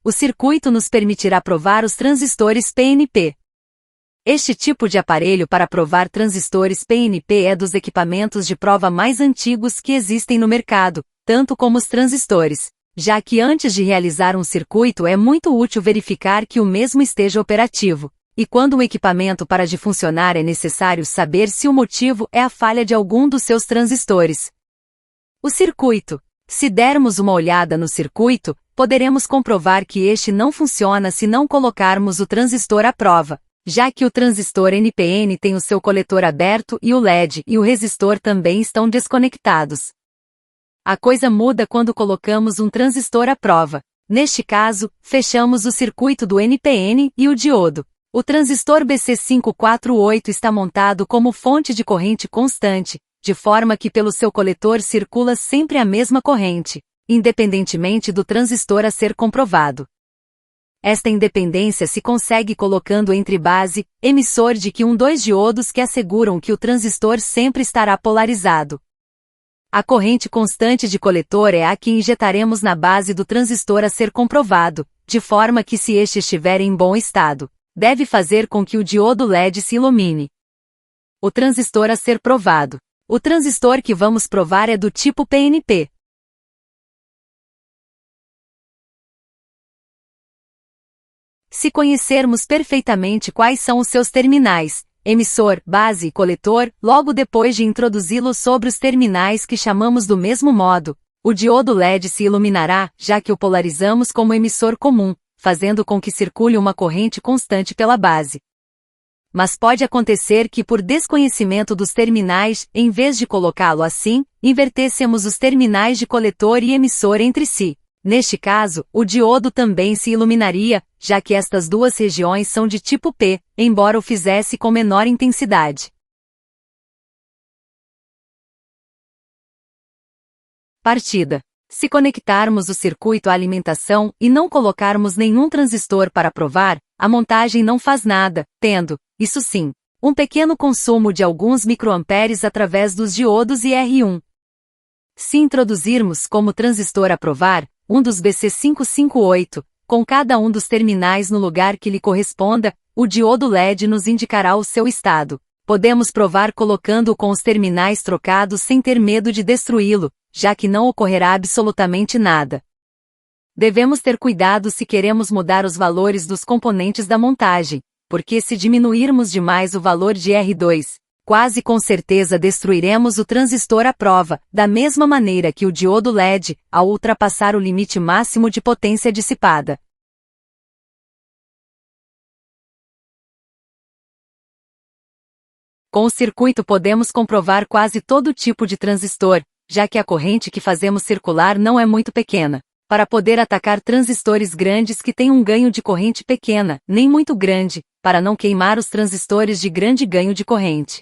o circuito nos permitirá provar os transistores PNP. Este tipo de aparelho para provar transistores PNP é dos equipamentos de prova mais antigos que existem no mercado, tanto como os transistores, já que antes de realizar um circuito é muito útil verificar que o mesmo esteja operativo, e quando um equipamento para de funcionar é necessário saber se o motivo é a falha de algum dos seus transistores. O circuito. Se dermos uma olhada no circuito, poderemos comprovar que este não funciona se não colocarmos o transistor à prova, já que o transistor NPN tem o seu coletor aberto e o LED e o resistor também estão desconectados. A coisa muda quando colocamos um transistor à prova. Neste caso, fechamos o circuito do NPN e o diodo. O transistor BC548 está montado como fonte de corrente constante, de forma que pelo seu coletor circula sempre a mesma corrente, independentemente do transistor a ser comprovado. Esta independência se consegue colocando entre base, emissor de que dois diodos que asseguram que o transistor sempre estará polarizado. A corrente constante de coletor é a que injetaremos na base do transistor a ser comprovado, de forma que se este estiver em bom estado, deve fazer com que o diodo LED se ilumine. O transistor a ser provado. O transistor que vamos provar é do tipo PNP. Se conhecermos perfeitamente quais são os seus terminais, emissor, base e coletor, logo depois de introduzi-los sobre os terminais que chamamos do mesmo modo, o diodo LED se iluminará, já que o polarizamos como emissor comum, fazendo com que circule uma corrente constante pela base. Mas pode acontecer que por desconhecimento dos terminais, em vez de colocá-lo assim, invertêssemos os terminais de coletor e emissor entre si. Neste caso, o diodo também se iluminaria, já que estas duas regiões são de tipo P, embora o fizesse com menor intensidade. Partida. Se conectarmos o circuito à alimentação e não colocarmos nenhum transistor para provar, a montagem não faz nada, tendo, isso sim, um pequeno consumo de alguns microamperes através dos diodos e R1. Se introduzirmos como transistor a provar, um dos BC558, com cada um dos terminais no lugar que lhe corresponda, o diodo LED nos indicará o seu estado. Podemos provar colocando-o com os terminais trocados sem ter medo de destruí-lo, já que não ocorrerá absolutamente nada. Devemos ter cuidado se queremos mudar os valores dos componentes da montagem, porque se diminuirmos demais o valor de R2, quase com certeza destruiremos o transistor à prova, da mesma maneira que o diodo LED, ao ultrapassar o limite máximo de potência dissipada. Com o circuito podemos comprovar quase todo tipo de transistor, já que a corrente que fazemos circular não é muito pequena, para poder atacar transistores grandes que têm um ganho de corrente pequena, nem muito grande, para não queimar os transistores de grande ganho de corrente.